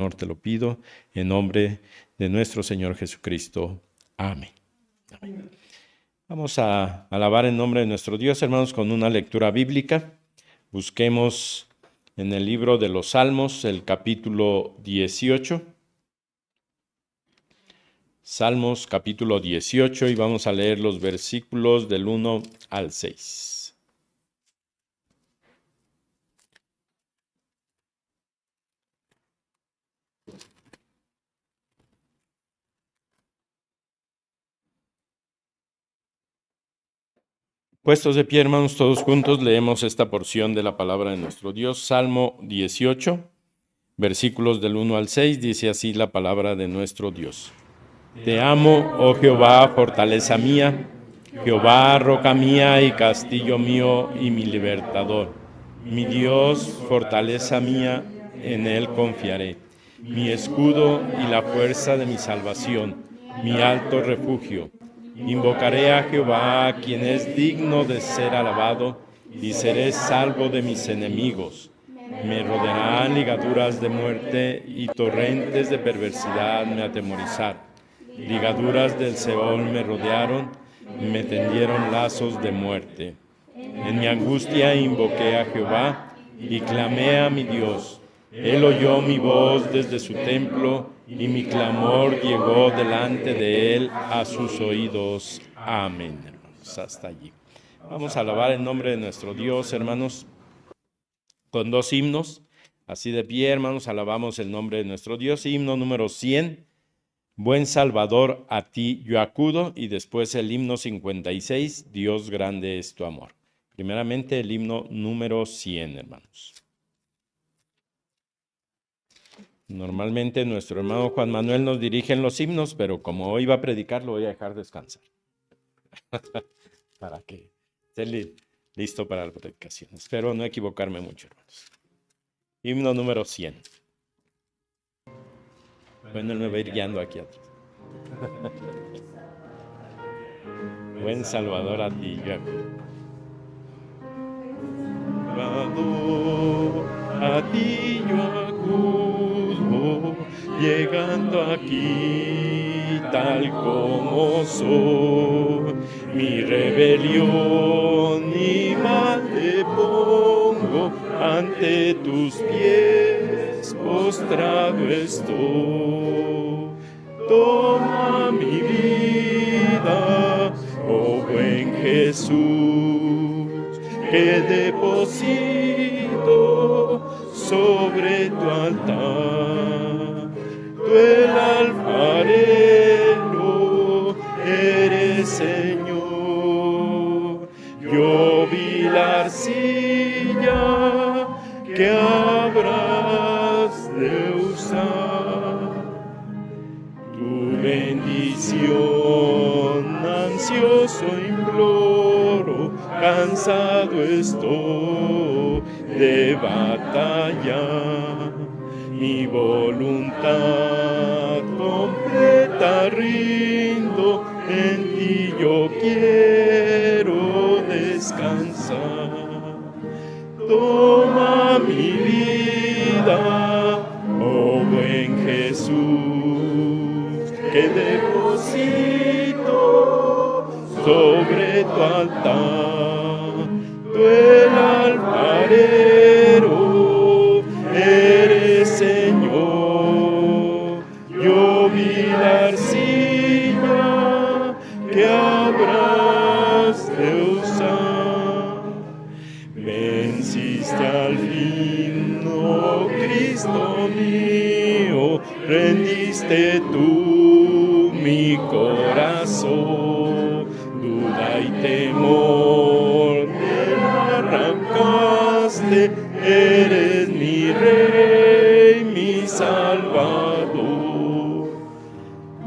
Señor, te lo pido en nombre de nuestro Señor Jesucristo. Amén. Amén. Vamos a alabar en nombre de nuestro Dios, hermanos, con una lectura bíblica. Busquemos en el libro de los Salmos, el capítulo 18. Salmos, capítulo 18, y vamos a leer los versículos del 1 al 6. Puestos de pie, hermanos, todos juntos leemos esta porción de la palabra de nuestro Dios. Salmo 18, versículos del 1 al 6, dice así la palabra de nuestro Dios. Te amo, oh Jehová, fortaleza mía, Jehová, roca mía y castillo mío y mi libertador. Mi Dios, fortaleza mía, en él confiaré. Mi escudo y la fuerza de mi salvación, mi alto refugio. Invocaré a Jehová, quien es digno de ser alabado, y seré salvo de mis enemigos. Me rodearán ligaduras de muerte y torrentes de perversidad me atemorizaron. Ligaduras del Seol me rodearon, me tendieron lazos de muerte. En mi angustia invoqué a Jehová y clamé a mi Dios. Él oyó mi voz desde su templo y mi clamor llegó delante de él a sus oídos. Amén, hermanos. Hasta allí. Vamos a alabar en nombre de nuestro Dios, hermanos, con dos himnos. Así de pie, hermanos, alabamos el nombre de nuestro Dios. Himno número 100. Buen Salvador, a ti yo acudo, y después el himno 56, Dios grande es tu amor. Primeramente el himno número 100, hermanos. Normalmente nuestro hermano Juan Manuel nos dirige en los himnos, pero como hoy va a predicar, lo voy a dejar descansar. Para que esté listo para la predicación. Espero no equivocarme mucho, hermanos. Himno número 100. Bueno, él me va a ir guiando aquí atrás. Buen Salvador, a ti yo acudo. A ti yo acudo, llegando aquí tal como soy. Mi rebelión y mal te pongo, ante tus pies postrado estoy. Toma mi vida, oh buen Jesús, que deposito sobre tu altar. Tú el alfarero eres, Señor, yo vi la arcilla que habrás de usar. Tu bendición ansioso imploro, cansado estoy de batallar. Mi voluntad completa rindo, en ti yo quiero descansar. Toma mi vida, oh buen Jesús, que deposito sobre tu altar. Tú el alfarero eres, Señor, yo vi la arcilla que habrás de usar. Venciste al fin, oh Cristo mío, rendiste tú mi corazón. Duda y temor me arrancaste, eres mi Rey, mi Salvador.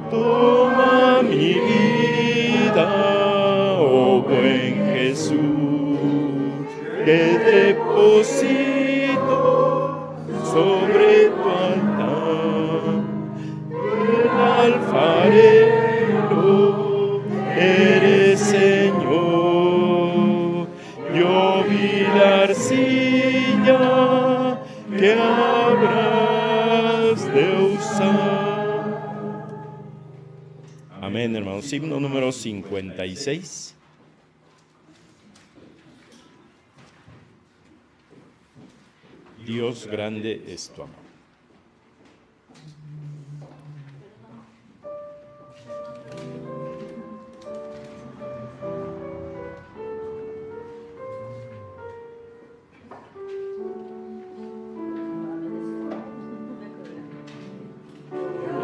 Toma mi vida, oh buen Jesús, que deposito sobre tu altar. El alfarero eres, Señor, yo vi la arcilla que habrás de Amén, hermanos. Himno número 56. Dios grande es tu amor.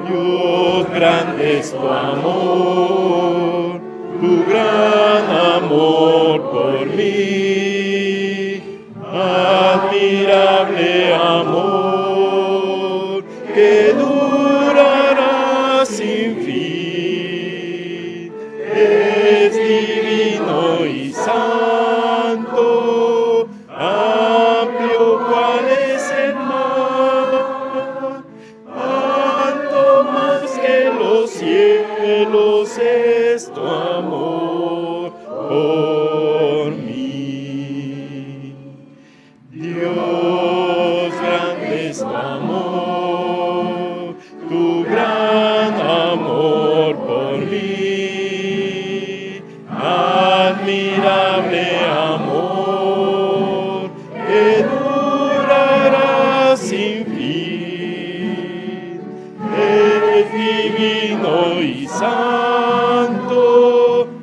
Dios grande es tu amor, tu gran amor por mí, admirable amor que durará sin fin, es divino y santo, amplio cual es el mar, alto más que los cielos es tu amor por mí. Dios grande es tu amor, tu gran amor por mí, admirable amor que durará sin fin, es divino y santo,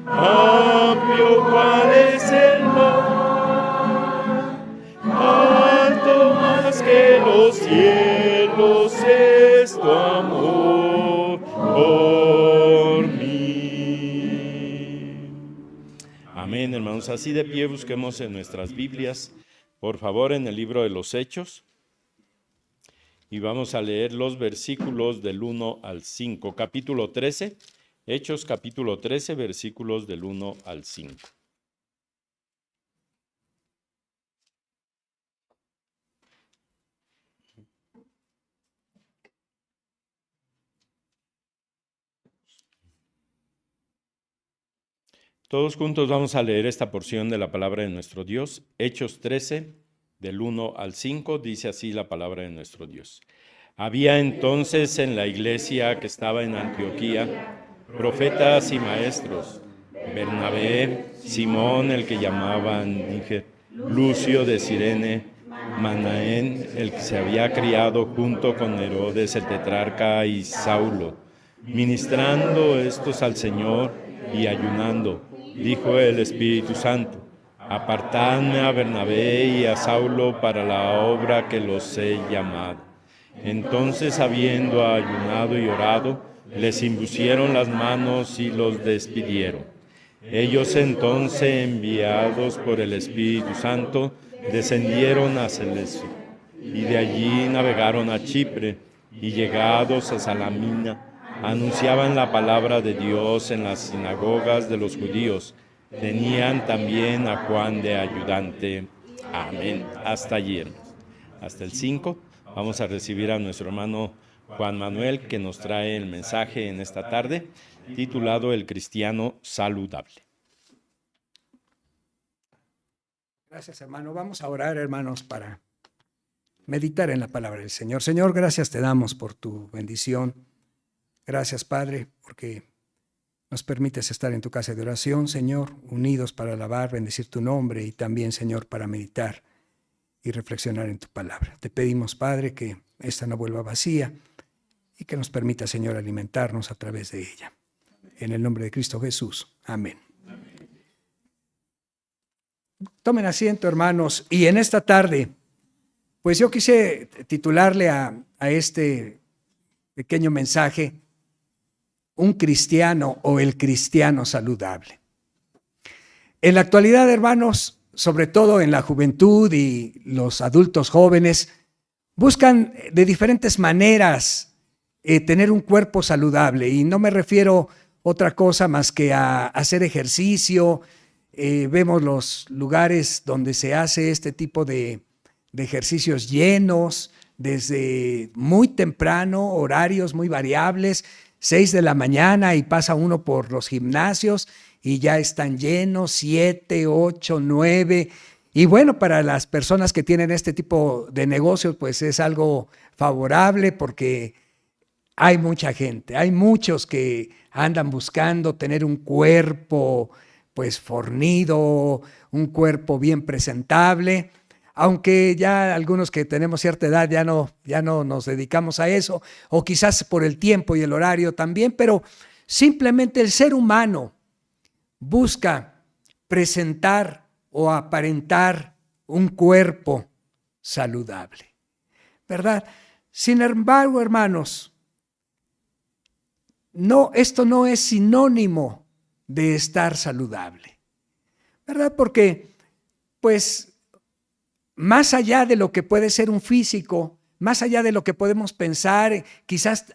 amplio cual es el mar, alto más que los cielos es tu amor por mí. Amén, hermanos. Así de pie busquemos en nuestras Biblias, por favor, en el libro de los Hechos, y vamos a leer los versículos del 1 al 5, capítulo 13, Hechos capítulo 13, versículos del 1 al 5. Todos juntos vamos a leer esta porción de la palabra de nuestro Dios. Hechos 13, del 1 al 5, dice así la palabra de nuestro Dios. Había entonces en la iglesia que estaba en Antioquía profetas y maestros: Bernabé, Simón, el que llamaban Níger, Lucio de Cirene, Manaén, el que se había criado junto con Herodes el tetrarca, y Saulo. Ministrando estos al Señor y ayunando, dijo el Espíritu Santo: apartadme a Bernabé y a Saulo para la obra que los he llamado. Entonces, habiendo ayunado y orado, les impusieron las manos y los despidieron. Ellos entonces, enviados por el Espíritu Santo, descendieron a Seleucia, y de allí navegaron a Chipre, y llegados a Salamina, anunciaban la palabra de Dios en las sinagogas de los judíos. Tenían también a Juan de ayudante. Amén. Hasta ayer. Hasta el 5. Vamos a recibir a nuestro hermano Juan Manuel, que nos trae el mensaje en esta tarde, titulado El cristiano saludable. Gracias, hermano. Vamos a orar, hermanos, para meditar en la palabra del Señor. Señor, gracias te damos por tu bendición. Gracias, Padre, porque nos permites estar en tu casa de oración, Señor, unidos para alabar, bendecir tu nombre y también, Señor, para meditar y reflexionar en tu palabra. Te pedimos, Padre, que esta no vuelva vacía y que nos permita, Señor, alimentarnos a través de ella. En el nombre de Cristo Jesús. Amén. Tomen asiento, hermanos, y en esta tarde, pues yo quise titularle a este pequeño mensaje: un cristiano o el cristiano saludable. En la actualidad, hermanos, sobre todo en la juventud y los adultos jóvenes, buscan de diferentes maneras tener un cuerpo saludable, y no me refiero a otra cosa más que a hacer ejercicio. Vemos los lugares donde se hace este tipo de ejercicios llenos desde muy temprano, horarios muy variables, 6 de la mañana, y pasa uno por los gimnasios y ya están llenos, 7, 8, 9. Y bueno, para las personas que tienen este tipo de negocios, pues es algo favorable porque hay mucha gente, hay muchos que andan buscando tener un cuerpo pues fornido, un cuerpo bien presentable, aunque ya algunos que tenemos cierta edad ya no nos dedicamos a eso, o quizás por el tiempo y el horario también, pero simplemente el ser humano busca presentar o aparentar un cuerpo saludable, ¿verdad? Sin embargo, hermanos, esto no es sinónimo de estar saludable, ¿verdad? Porque, pues, más allá de lo que puede ser un físico, más allá de lo que podemos pensar, quizás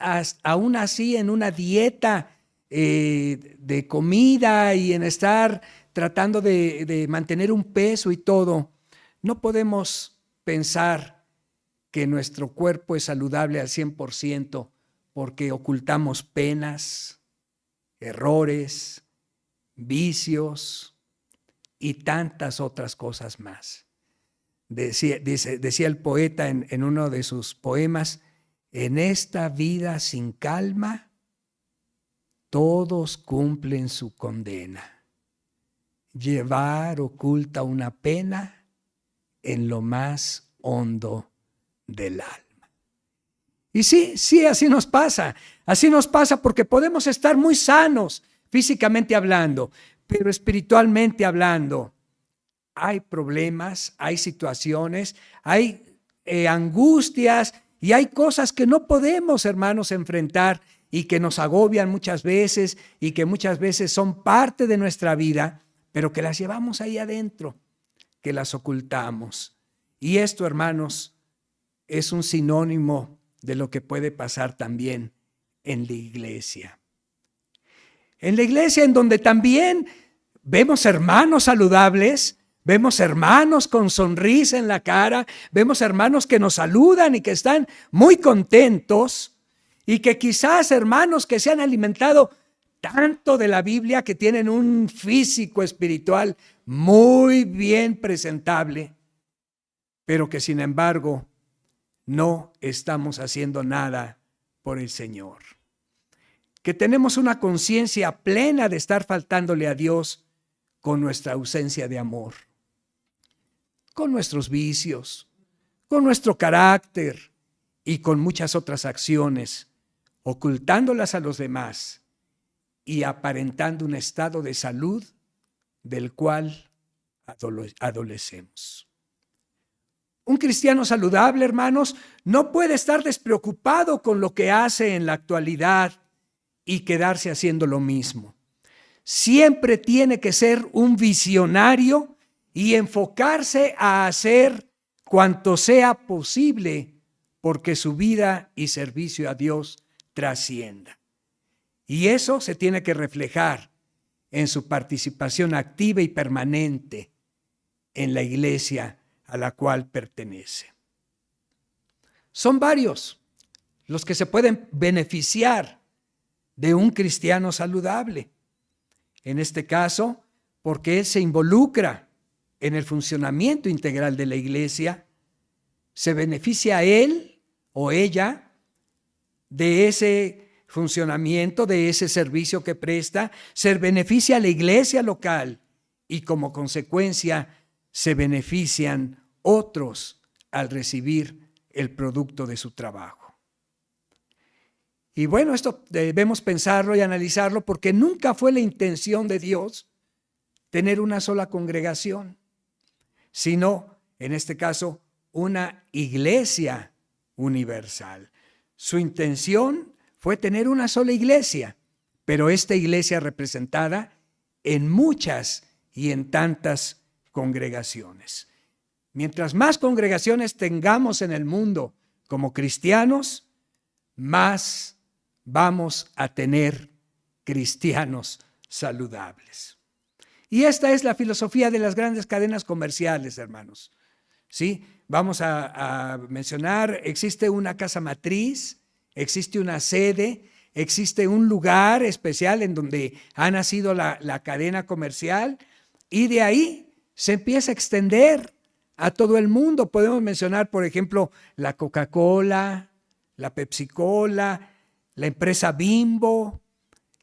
aún así en una dieta de comida y en estar tratando de mantener un peso y todo, no podemos pensar que nuestro cuerpo es saludable al 100% porque ocultamos penas, errores, vicios y tantas otras cosas más. Decía el poeta en uno de sus poemas, en esta vida sin calma, todos cumplen su condena. Llevar oculta una pena en lo más hondo del alma. Y sí, así nos pasa porque podemos estar muy sanos físicamente hablando, pero espiritualmente hablando, hay problemas, hay situaciones, hay angustias y hay cosas que no podemos, hermanos, enfrentar y que nos agobian muchas veces y que muchas veces son parte de nuestra vida, pero que las llevamos ahí adentro, que las ocultamos. Y esto, hermanos, es un sinónimo de lo que puede pasar también en la iglesia. En la iglesia en donde también vemos hermanos saludables, vemos hermanos con sonrisa en la cara, vemos hermanos que nos saludan y que están muy contentos y que quizás hermanos que se han alimentado tanto de la Biblia que tienen un físico espiritual muy bien presentable, pero que sin embargo no estamos haciendo nada por el Señor. Que tenemos una conciencia plena de estar faltándole a Dios con nuestra ausencia de amor, con nuestros vicios, con nuestro carácter y con muchas otras acciones, ocultándolas a los demás y aparentando un estado de salud del cual adolecemos. Un cristiano saludable, hermanos, no puede estar despreocupado con lo que hace en la actualidad y quedarse haciendo lo mismo. Siempre tiene que ser un visionario y enfocarse a hacer cuanto sea posible porque su vida y servicio a Dios trascienda. Y eso se tiene que reflejar en su participación activa y permanente en la iglesia a la cual pertenece. Son varios los que se pueden beneficiar de un cristiano saludable. En este caso, porque él se involucra en el funcionamiento integral de la iglesia, se beneficia a él o ella de ese funcionamiento, de ese servicio que presta, se beneficia a la iglesia local y como consecuencia se benefician otros al recibir el producto de su trabajo. Y bueno, esto debemos pensarlo y analizarlo porque nunca fue la intención de Dios tener una sola congregación, sino, en este caso, una iglesia universal. Su intención fue tener una sola iglesia, pero esta iglesia representada en muchas y en tantas congregaciones. Mientras más congregaciones tengamos en el mundo como cristianos, más vamos a tener cristianos saludables. Y esta es la filosofía de las grandes cadenas comerciales, hermanos. ¿Sí? Vamos a mencionar, existe una casa matriz, existe una sede, existe un lugar especial en donde ha nacido la cadena comercial y de ahí se empieza a extender a todo el mundo. Podemos mencionar, por ejemplo, la Coca-Cola, la Pepsi-Cola, la empresa Bimbo,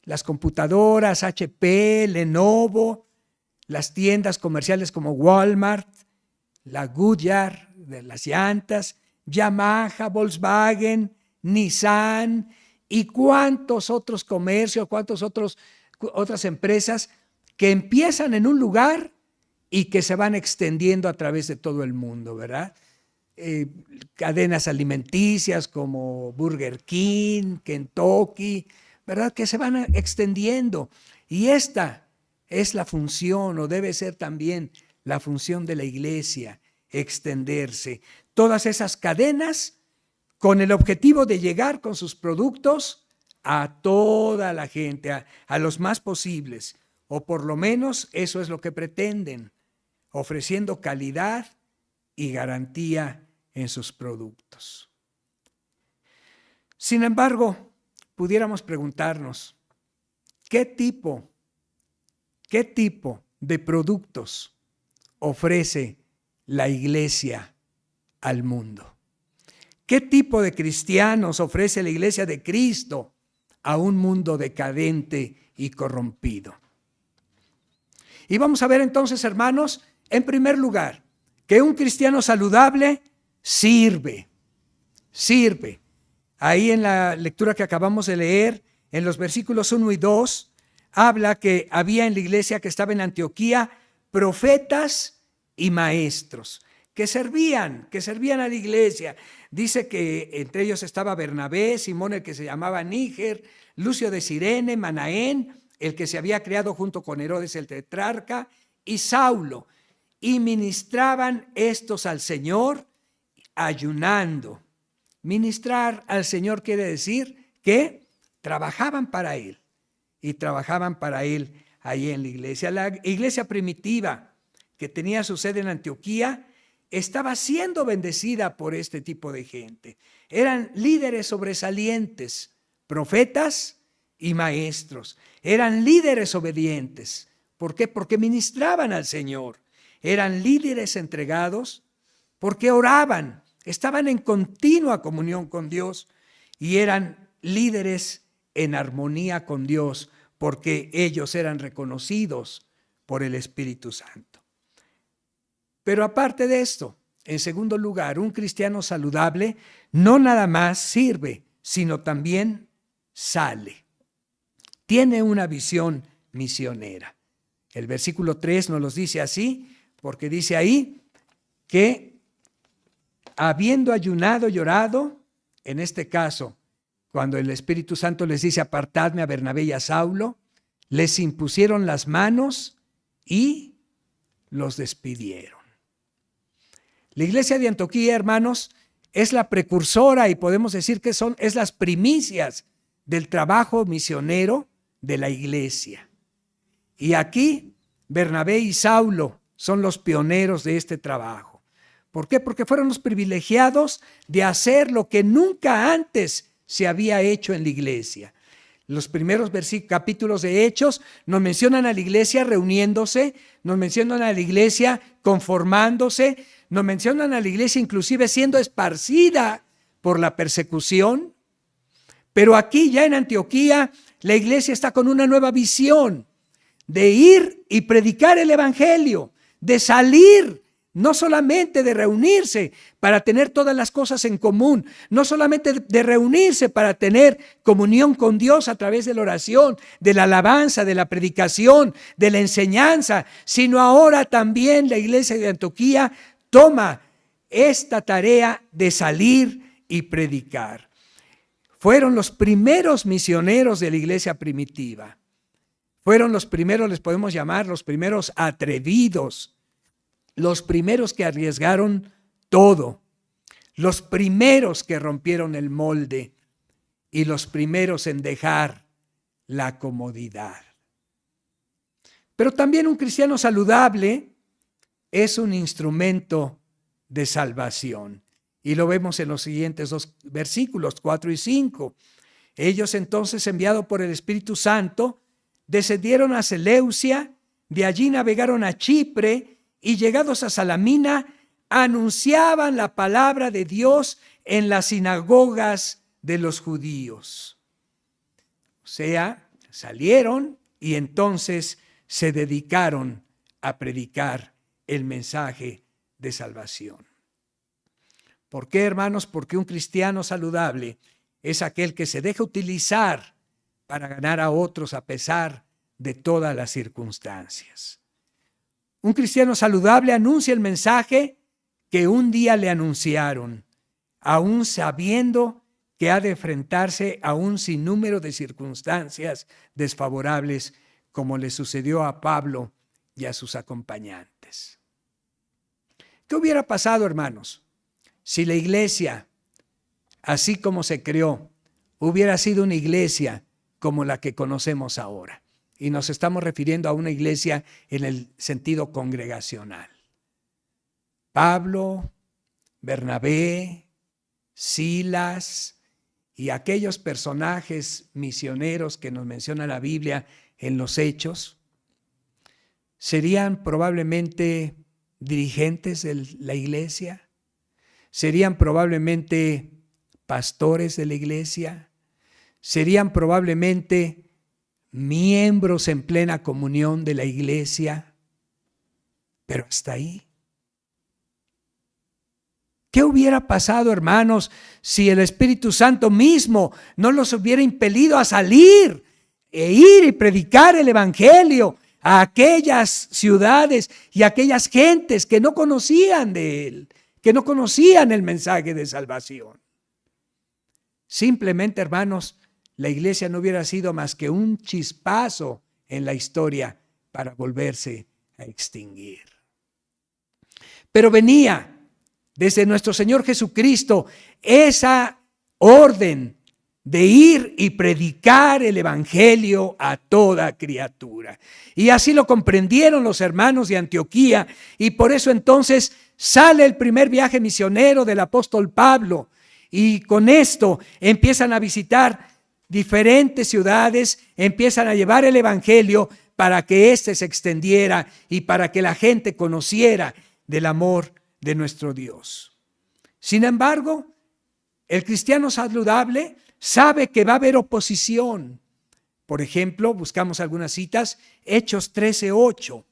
las computadoras HP, Lenovo, las tiendas comerciales como Walmart, la Goodyear de las llantas, Yamaha, Volkswagen, Nissan y cuántos otros comercios, otras empresas que empiezan en un lugar y que se van extendiendo a través de todo el mundo, ¿verdad? Cadenas alimenticias como Burger King, Kentucky, ¿verdad? Que se van extendiendo. Y esta es la función, o debe ser también la función de la iglesia, extenderse. Todas esas cadenas con el objetivo de llegar con sus productos a toda la gente, a los más posibles, o por lo menos eso es lo que pretenden, ofreciendo calidad y garantía en sus productos. Sin embargo, pudiéramos preguntarnos, ¿qué tipo de productos ofrece la iglesia al mundo? ¿Qué tipo de cristianos ofrece la iglesia de Cristo a un mundo decadente y corrompido? Y vamos a ver entonces, hermanos, en primer lugar, que un cristiano saludable sirve. Ahí en la lectura que acabamos de leer, en los versículos 1 y 2, habla que había en la iglesia que estaba en Antioquía profetas y maestros que servían a la iglesia. Dice que entre ellos estaba Bernabé, Simón el que se llamaba Níger, Lucio de Cirene, Manaén, el que se había criado junto con Herodes el tetrarca, y Saulo. Y ministraban estos al Señor ayunando. Ministrar al Señor quiere decir que trabajaban para Él. Y trabajaban para Él ahí en la iglesia. La iglesia primitiva que tenía su sede en Antioquía estaba siendo bendecida por este tipo de gente. Eran líderes sobresalientes, profetas y maestros. Eran líderes obedientes. ¿Por qué? Porque ministraban al Señor. Eran líderes entregados porque oraban, estaban en continua comunión con Dios y eran líderes en armonía con Dios porque ellos eran reconocidos por el Espíritu Santo. Pero aparte de esto, en segundo lugar, un cristiano saludable no nada más sirve, sino también sale. Tiene una visión misionera. El versículo 3 nos los dice así, porque dice ahí que habiendo ayunado y orado, en este caso, cuando el Espíritu Santo les dice apartadme a Bernabé y a Saulo, les impusieron las manos y los despidieron. La iglesia de Antioquía, hermanos, es la precursora y podemos decir que es las primicias del trabajo misionero de la iglesia. Y aquí Bernabé y Saulo son los pioneros de este trabajo. ¿Por qué? Porque fueron los privilegiados de hacer lo que nunca antes se había hecho en la iglesia. Los primeros capítulos de Hechos nos mencionan a la iglesia reuniéndose, nos mencionan a la iglesia conformándose, nos mencionan a la iglesia inclusive siendo esparcida por la persecución. Pero aquí ya en Antioquía la iglesia está con una nueva visión de ir y predicar el evangelio, de salir, no solamente de reunirse para tener todas las cosas en común, no solamente de reunirse para tener comunión con Dios a través de la oración, de la alabanza, de la predicación, de la enseñanza, sino ahora también la iglesia de Antioquía toma esta tarea de salir y predicar. Fueron los primeros misioneros de la iglesia primitiva. Fueron los primeros, les podemos llamar, los primeros atrevidos, los primeros que arriesgaron todo, los primeros que rompieron el molde y los primeros en dejar la comodidad. Pero también un cristiano saludable es un instrumento de salvación. Y lo vemos en los siguientes dos versículos, 4 y 5. Ellos entonces, enviados por el Espíritu Santo, descendieron a Seleucia, de allí navegaron a Chipre y llegados a Salamina, anunciaban la palabra de Dios en las sinagogas de los judíos. sea, salieron y entonces se dedicaron a predicar el mensaje de salvación. ¿Por qué, hermanos? Porque un cristiano saludable es aquel que se deja utilizar para ganar a otros a pesar de todas las circunstancias. Un cristiano saludable anuncia el mensaje que un día le anunciaron, aún sabiendo que ha de enfrentarse a un sinnúmero de circunstancias desfavorables, como le sucedió a Pablo y a sus acompañantes. ¿Qué hubiera pasado, hermanos, si la iglesia, así como se creó, hubiera sido una iglesia como la que conocemos ahora? Y nos estamos refiriendo a una iglesia en el sentido congregacional. Pablo, Bernabé, Silas y aquellos personajes misioneros que nos menciona la Biblia en los Hechos, serían probablemente dirigentes de la iglesia, serían probablemente pastores de la iglesia, serían probablemente miembros en plena comunión de la iglesia, pero hasta ahí. ¿Qué hubiera pasado, hermanos, si el Espíritu Santo mismo no los hubiera impelido a salir e ir y predicar el Evangelio a aquellas ciudades y a aquellas gentes que no conocían de Él, que no conocían el mensaje de salvación? Simplemente, hermanos, la iglesia no hubiera sido más que un chispazo en la historia para volverse a extinguir. Pero venía desde nuestro Señor Jesucristo esa orden de ir y predicar el Evangelio a toda criatura. Y así lo comprendieron los hermanos de Antioquía, y por eso entonces sale el primer viaje misionero del apóstol Pablo, y con esto empiezan a visitar diferentes ciudades, empiezan a llevar el Evangelio para que éste se extendiera y para que la gente conociera del amor de nuestro Dios. Sin embargo, el cristiano saludable sabe que va a haber oposición. Por ejemplo, buscamos algunas citas, Hechos 13:8.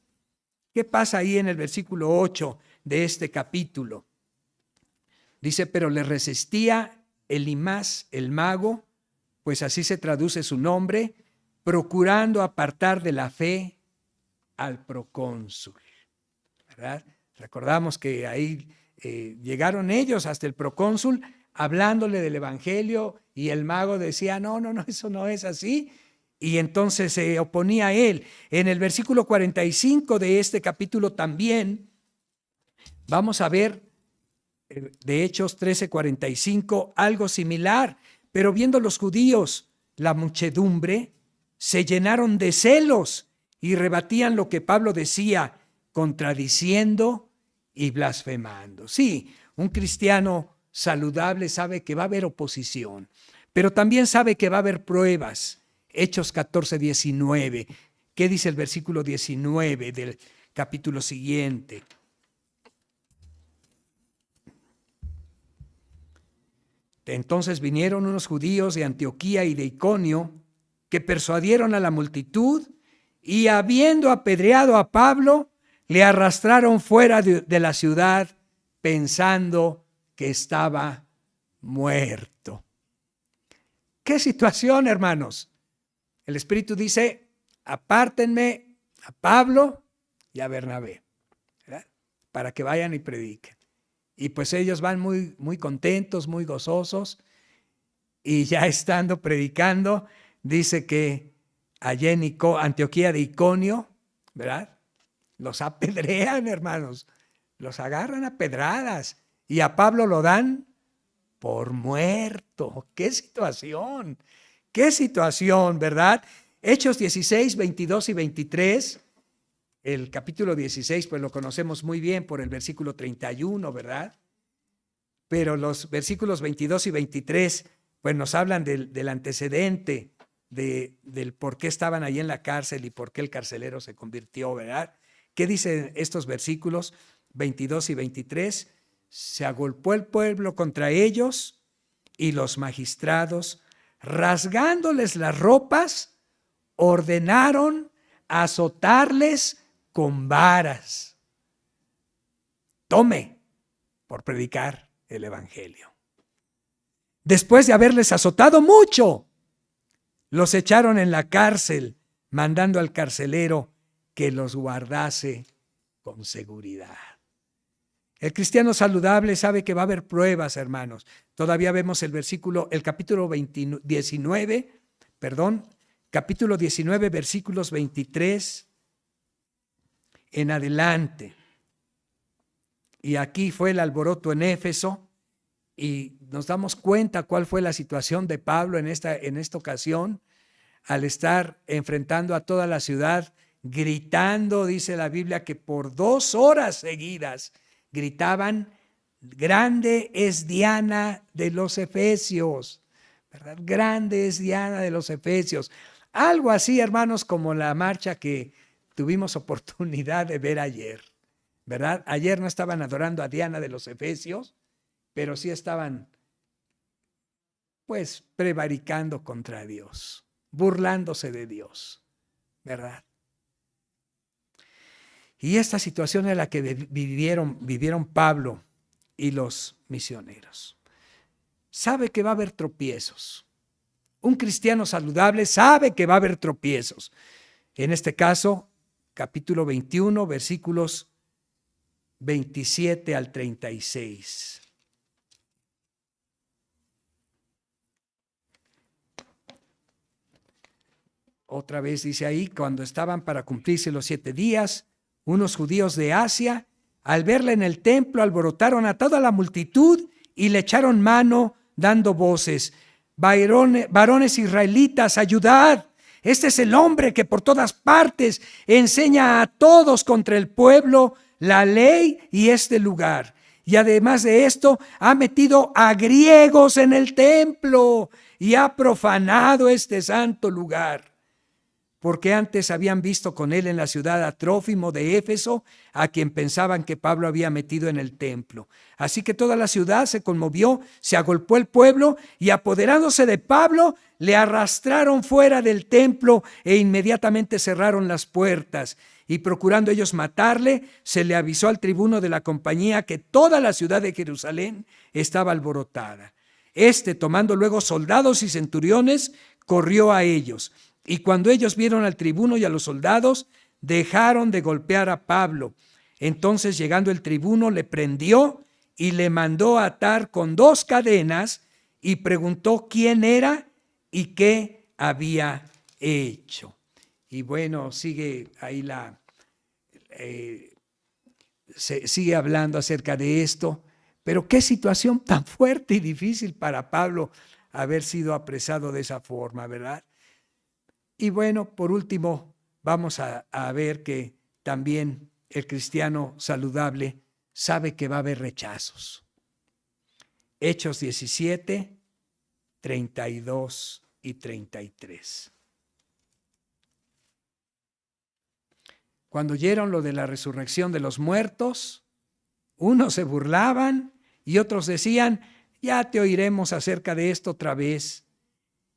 ¿Qué pasa ahí en el versículo 8 de este capítulo? Dice, pero le resistía Elimas, el mago, pues así se traduce su nombre, procurando apartar de la fe al procónsul, ¿verdad? Recordamos que ahí llegaron ellos hasta el procónsul hablándole del Evangelio, y el mago decía, no, eso no es así. Y entonces se oponía a él. En el versículo 45 de este capítulo también vamos a ver de Hechos 13:45 algo similar. Pero viendo los judíos la muchedumbre, se llenaron de celos y rebatían lo que Pablo decía, contradiciendo y blasfemando. Sí, un cristiano saludable sabe que va a haber oposición, pero también sabe que va a haber pruebas. Hechos 14:19. ¿Qué dice el versículo 19 del capítulo siguiente? Entonces vinieron unos judíos de Antioquía y de Iconio que persuadieron a la multitud, y habiendo apedreado a Pablo, le arrastraron fuera de la ciudad pensando que estaba muerto. ¿Qué situación, hermanos? El Espíritu dice, apártenme a Pablo y a Bernabé, ¿verdad? Para que vayan y prediquen. Y pues ellos van muy, muy contentos, muy gozosos, y ya estando predicando, dice que allá en Antioquía de Iconio, ¿verdad? Los apedrean, hermanos, los agarran a pedradas, y a Pablo lo dan por muerto. ¡Qué situación! ¡Qué situación!, ¿verdad? Hechos 16, 22 y 23. El capítulo 16, pues lo conocemos muy bien por el versículo 31, ¿verdad? Pero los versículos 22 y 23, pues nos hablan del antecedente, del por qué estaban ahí en la cárcel y por qué el carcelero se convirtió, ¿verdad? ¿Qué dicen estos versículos 22 y 23? Se agolpó el pueblo contra ellos, y los magistrados rasgándoles las ropas, ordenaron azotarles con varas. Tome por predicar el evangelio. Después de haberles azotado mucho, los echaron en la cárcel, mandando al carcelero que los guardase con seguridad. El cristiano saludable sabe que va a haber pruebas, hermanos. Todavía vemos el capítulo 19, capítulo 19, versículos 23 en adelante. Y aquí fue el alboroto en Éfeso, y nos damos cuenta cuál fue la situación de Pablo en esta ocasión, al estar enfrentando a toda la ciudad, gritando, dice la Biblia, que por 2 horas seguidas gritaban: grande es Diana de los Efesios, ¿verdad? Grande es Diana de los Efesios. Algo así, hermanos, como la marcha que tuvimos oportunidad de ver ayer, ¿verdad? Ayer no estaban adorando a Diana de los Efesios, pero sí estaban, pues, prevaricando contra Dios, burlándose de Dios, ¿verdad? Y esta situación es la que vivieron Pablo y los misioneros. Sabe que va a haber tropiezos. Un cristiano saludable sabe que va a haber tropiezos. En este caso, capítulo 21, versículos 27 al 36. Otra vez dice ahí: cuando estaban para cumplirse los 7 días, unos judíos de Asia, al verla en el templo, alborotaron a toda la multitud y le echaron mano dando voces: varones israelitas, ayudad. Este es el hombre que por todas partes enseña a todos contra el pueblo, la ley y este lugar. Y además de esto, ha metido a griegos en el templo y ha profanado este santo lugar. Porque antes habían visto con él en la ciudad a Trófimo de Éfeso, a quien pensaban que Pablo había metido en el templo. Así que toda la ciudad se conmovió, se agolpó el pueblo, y apoderándose de Pablo, le arrastraron fuera del templo e inmediatamente cerraron las puertas. Y procurando ellos matarle, se le avisó al tribuno de la compañía que toda la ciudad de Jerusalén estaba alborotada. Tomando luego soldados y centuriones, corrió a ellos. Y cuando ellos vieron al tribuno y a los soldados, dejaron de golpear a Pablo. Entonces, llegando el tribuno, le prendió y le mandó atar con 2 cadenas y preguntó quién era y qué había hecho. Y bueno, sigue ahí sigue hablando acerca de esto. Pero qué situación tan fuerte y difícil para Pablo haber sido apresado de esa forma, ¿verdad? Y bueno, por último, vamos a ver que también el cristiano saludable sabe que va a haber rechazos. Hechos 17, 32 y 33. Cuando oyeron lo de la resurrección de los muertos, unos se burlaban y otros decían: ya te oiremos acerca de esto otra vez.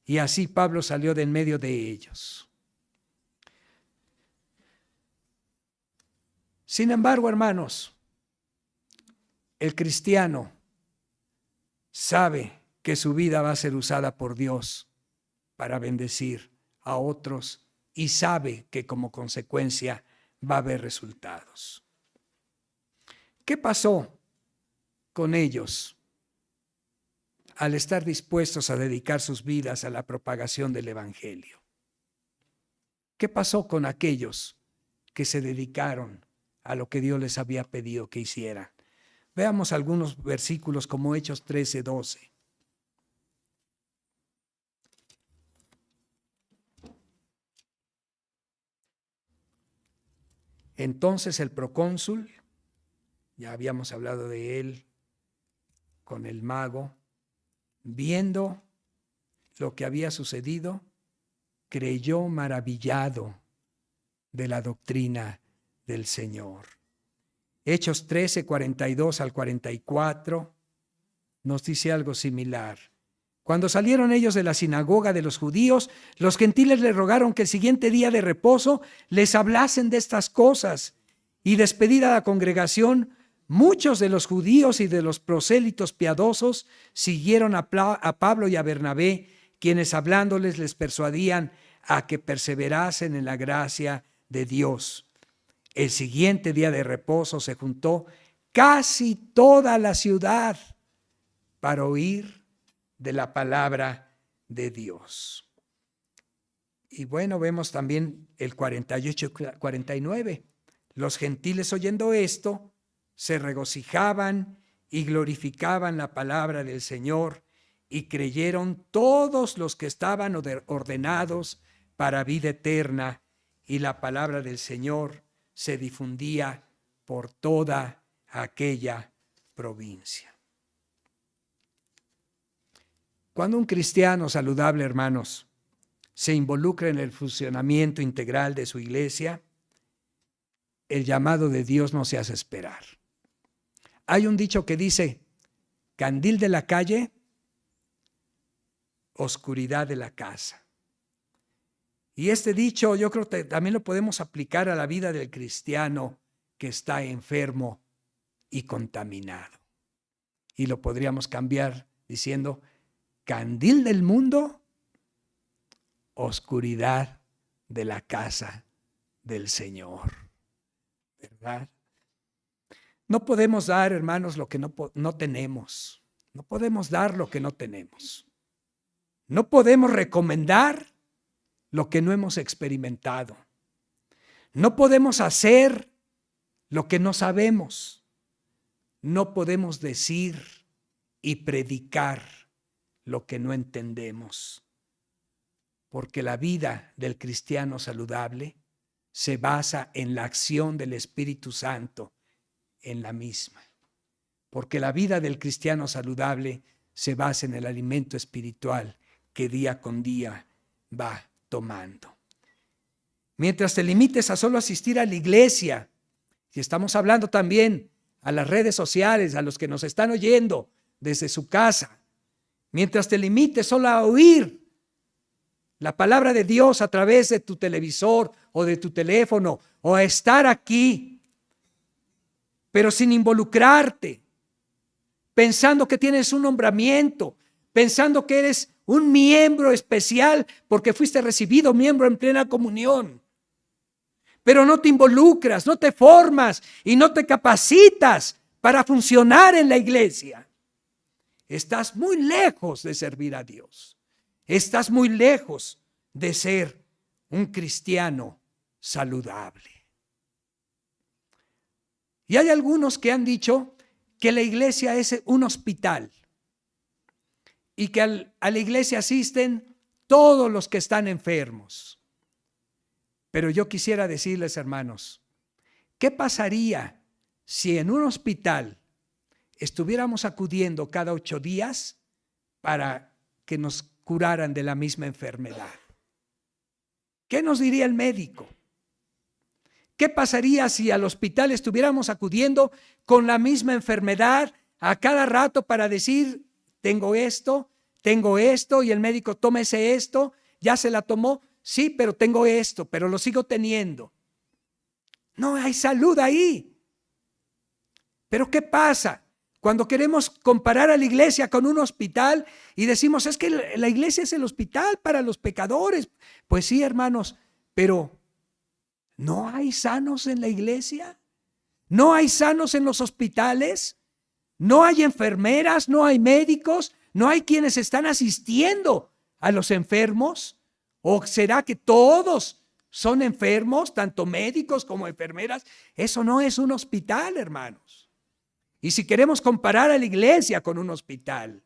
Y así Pablo salió de en medio de ellos. Sin embargo, hermanos, el cristiano sabe que su vida va a ser usada por Dios para bendecir a otros y sabe que como consecuencia va a haber resultados. ¿Qué pasó con ellos al estar dispuestos a dedicar sus vidas a la propagación del evangelio? ¿Qué pasó con aquellos que se dedicaron a lo que Dios les había pedido que hicieran? Veamos algunos versículos como Hechos 13, 12. Entonces el procónsul, ya habíamos hablado de él con el mago, viendo lo que había sucedido, creyó maravillado de la doctrina del Señor. Hechos 13, 42 al 44 nos dice algo similar. Cuando salieron ellos de la sinagoga de los judíos, los gentiles le rogaron que el siguiente día de reposo les hablasen de estas cosas. Y despedida la congregación, muchos de los judíos y de los prosélitos piadosos siguieron a Pablo y a Bernabé, quienes hablándoles les persuadían a que perseverasen en la gracia de Dios. El siguiente día de reposo se juntó casi toda la ciudad para oír de la palabra de Dios. Y bueno, vemos también el 48 y 49. Los gentiles, oyendo esto, se regocijaban y glorificaban la palabra del Señor, y creyeron todos los que estaban ordenados para vida eterna, y la palabra del Señor se difundía por toda aquella provincia. Cuando un cristiano saludable, hermanos, se involucra en el funcionamiento integral de su iglesia, el llamado de Dios no se hace esperar. Hay un dicho que dice: candil de la calle, oscuridad de la casa. Y este dicho yo creo que también lo podemos aplicar a la vida del cristiano que está enfermo y contaminado. Y lo podríamos cambiar diciendo: candil del mundo, oscuridad de la casa del Señor. ¿Verdad? No podemos dar, hermanos, lo que no tenemos. No podemos dar lo que no tenemos. No podemos recomendar lo que no hemos experimentado. No podemos hacer lo que no sabemos. No podemos decir y predicar lo que no entendemos. Porque la vida del cristiano saludable se basa en la acción del Espíritu Santo en la misma. Porque la vida del cristiano saludable se basa en el alimento espiritual que día con día va tomando. Mientras te limites a solo asistir a la iglesia, y estamos hablando también a las redes sociales, a los que nos están oyendo desde su casa, mientras te limites solo a oír la palabra de Dios a través de tu televisor o de tu teléfono, o a estar aquí, pero sin involucrarte, pensando que tienes un nombramiento, pensando que eres un miembro especial porque fuiste recibido miembro en plena comunión, pero no te involucras, no te formas y no te capacitas para funcionar en la iglesia. Estás muy lejos de servir a Dios. Estás muy lejos de ser un cristiano saludable. Y hay algunos que han dicho que la iglesia es un hospital y que a la iglesia asisten todos los que están enfermos. Pero yo quisiera decirles, hermanos, ¿qué pasaría si en un hospital estuviéramos acudiendo cada 8 días para que nos curaran de la misma enfermedad? ¿Qué nos diría el médico? ¿Qué pasaría si al hospital estuviéramos acudiendo con la misma enfermedad a cada rato para decir: tengo esto, y el médico: tómese esto, ya se la tomó, sí, pero tengo esto, pero lo sigo teniendo? No hay salud ahí. Pero ¿qué pasa cuando queremos comparar a la iglesia con un hospital y decimos: es que la iglesia es el hospital para los pecadores? Pues sí, hermanos, pero ¿no hay sanos en la iglesia? ¿No hay sanos en los hospitales? ¿No hay enfermeras? ¿No hay médicos? ¿No hay quienes están asistiendo a los enfermos? ¿O será que todos son enfermos, tanto médicos como enfermeras? Eso no es un hospital, hermanos. Y si queremos comparar a la iglesia con un hospital,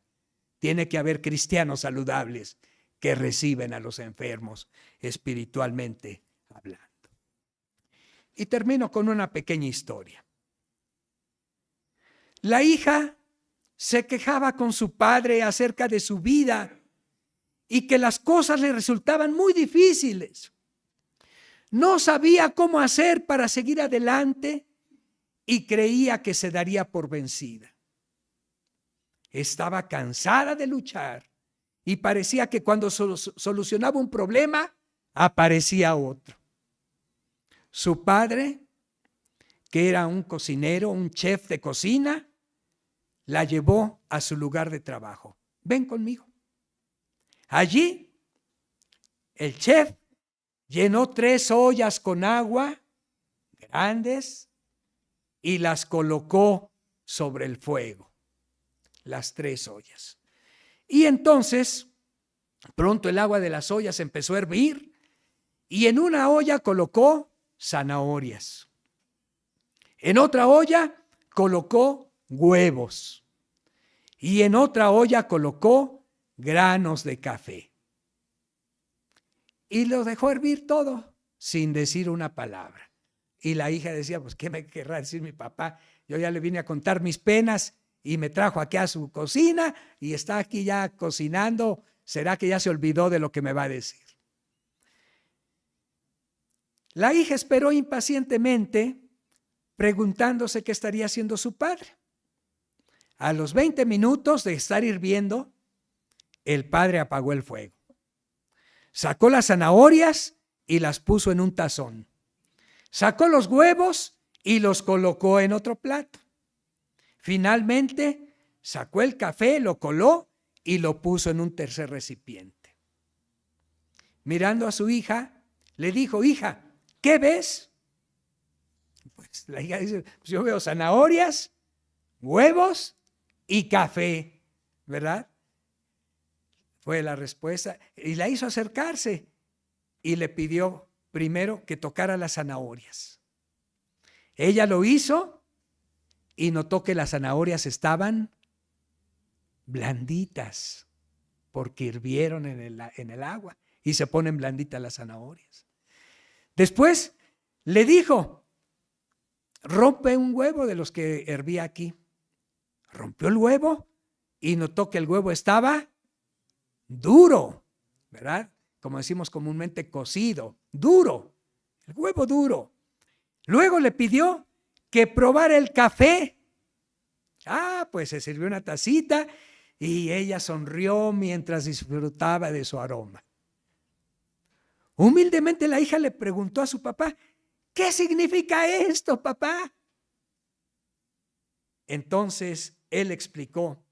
tiene que haber cristianos saludables que reciben a los enfermos espiritualmente hablando. Y termino con una pequeña historia. La hija se quejaba con su padre acerca de su vida y que las cosas le resultaban muy difíciles. No sabía cómo hacer para seguir adelante y creía que se daría por vencida. Estaba cansada de luchar y parecía que cuando solucionaba un problema, aparecía otro. Su padre, que era un cocinero, un chef de cocina, la llevó a su lugar de trabajo. Ven conmigo. Allí, el chef llenó 3 ollas con agua grandes y las colocó sobre el fuego, las 3 ollas. Y entonces, pronto el agua de las ollas empezó a hervir y en una olla colocó zanahorias. En otra olla colocó huevos y en otra olla colocó granos de café. Y lo dejó hervir todo sin decir una palabra. Y la hija decía, pues, ¿qué me querrá decir mi papá? Yo ya le vine a contar mis penas y me trajo aquí a su cocina y está aquí ya cocinando. ¿Será que ya se olvidó de lo que me va a decir? La hija esperó impacientemente, preguntándose qué estaría haciendo su padre. A los 20 minutos de estar hirviendo, el padre apagó el fuego. Sacó las zanahorias y las puso en un tazón. Sacó los huevos y los colocó en otro plato. Finalmente, sacó el café, lo coló y lo puso en un tercer recipiente. Mirando a su hija, le dijo, hija, ¿qué ves? Pues la hija dice, pues yo veo zanahorias, huevos y café, ¿verdad? Fue la respuesta. Y la hizo acercarse y le pidió primero que tocara las zanahorias. Ella lo hizo y notó que las zanahorias estaban blanditas porque hirvieron en el agua y se ponen blanditas las zanahorias. Después le dijo, rompe un huevo de los que hervía aquí. Rompió el huevo y notó que el huevo estaba duro, ¿verdad? Como decimos comúnmente, cocido, duro, el huevo duro. Luego le pidió que probara el café. Pues se sirvió una tacita y ella sonrió mientras disfrutaba de su aroma. Humildemente la hija le preguntó a su papá, ¿qué significa esto, papá? Entonces él explicó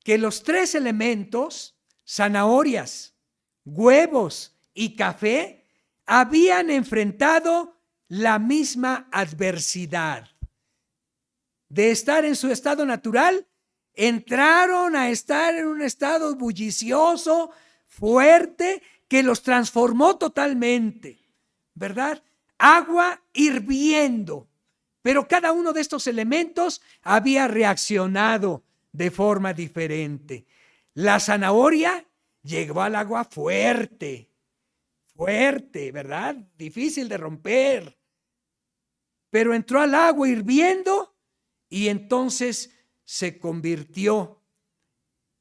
que los 3 elementos, zanahorias, huevos y café, habían enfrentado la misma adversidad. De estar en su estado natural, entraron a estar en un estado bullicioso, fuerte, que los transformó totalmente, ¿verdad? Agua hirviendo. Pero cada uno de estos elementos había reaccionado de forma diferente. La zanahoria llegó al agua fuerte, ¿verdad? Difícil de romper. Pero entró al agua hirviendo y entonces se convirtió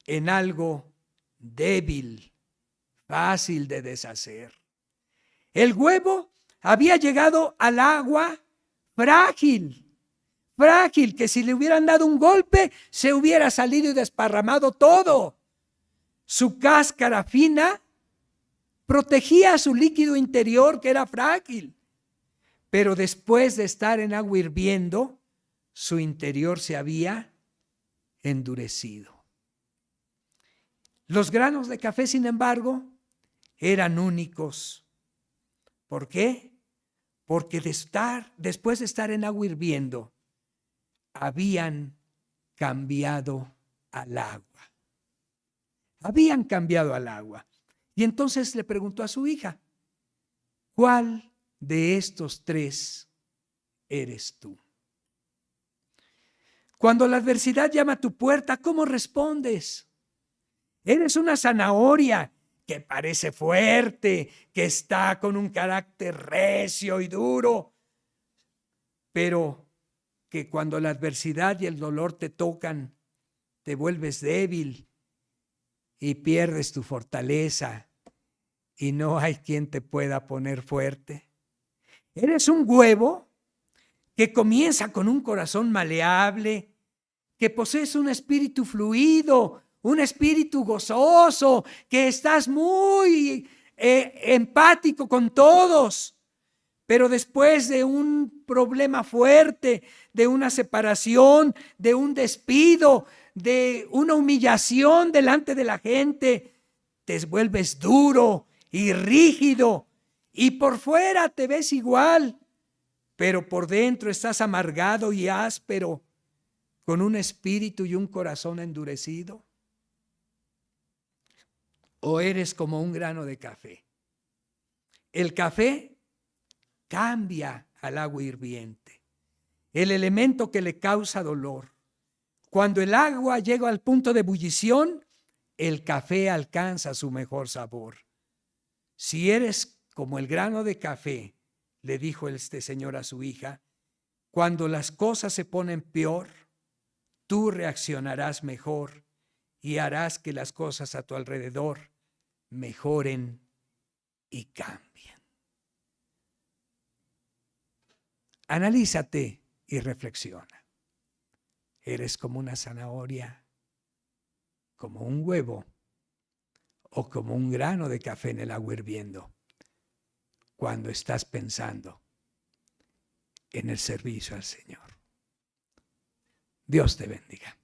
en algo débil, fácil de deshacer. El huevo había llegado al agua frágil, que si le hubieran dado un golpe se hubiera salido y desparramado todo. Su cáscara fina protegía su líquido interior, que era frágil, pero después de estar en agua hirviendo, su interior se había endurecido. Los granos de café, sin embargo, eran únicos. ¿Por qué? Porque después de estar en agua hirviendo, habían cambiado al agua. Habían cambiado al agua. Y entonces le preguntó a su hija, ¿cuál de estos 3 eres tú? Cuando la adversidad llama a tu puerta, ¿cómo respondes? Eres una zanahoria que parece fuerte, que está con un carácter recio y duro, pero que cuando la adversidad y el dolor te tocan, te vuelves débil y pierdes tu fortaleza y no hay quien te pueda poner fuerte. Eres un huevo que comienza con un corazón maleable, que posees un espíritu fluido, un espíritu gozoso, que estás muy empático con todos. Pero después de un problema fuerte, de una separación, de un despido, de una humillación delante de la gente, te vuelves duro y rígido y por fuera te ves igual, pero por dentro estás amargado y áspero, con un espíritu y un corazón endurecido. O eres como un grano de café. El café cambia al agua hirviente, el elemento que le causa dolor. Cuando el agua llega al punto de ebullición, el café alcanza su mejor sabor. Si eres como el grano de café, le dijo este señor a su hija, cuando las cosas se ponen peor, tú reaccionarás mejor y harás que las cosas a tu alrededor mejoren y cambien. Analízate y reflexiona. ¿Eres como una zanahoria, como un huevo o como un grano de café en el agua hirviendo cuando estás pensando en el servicio al Señor? Dios te bendiga.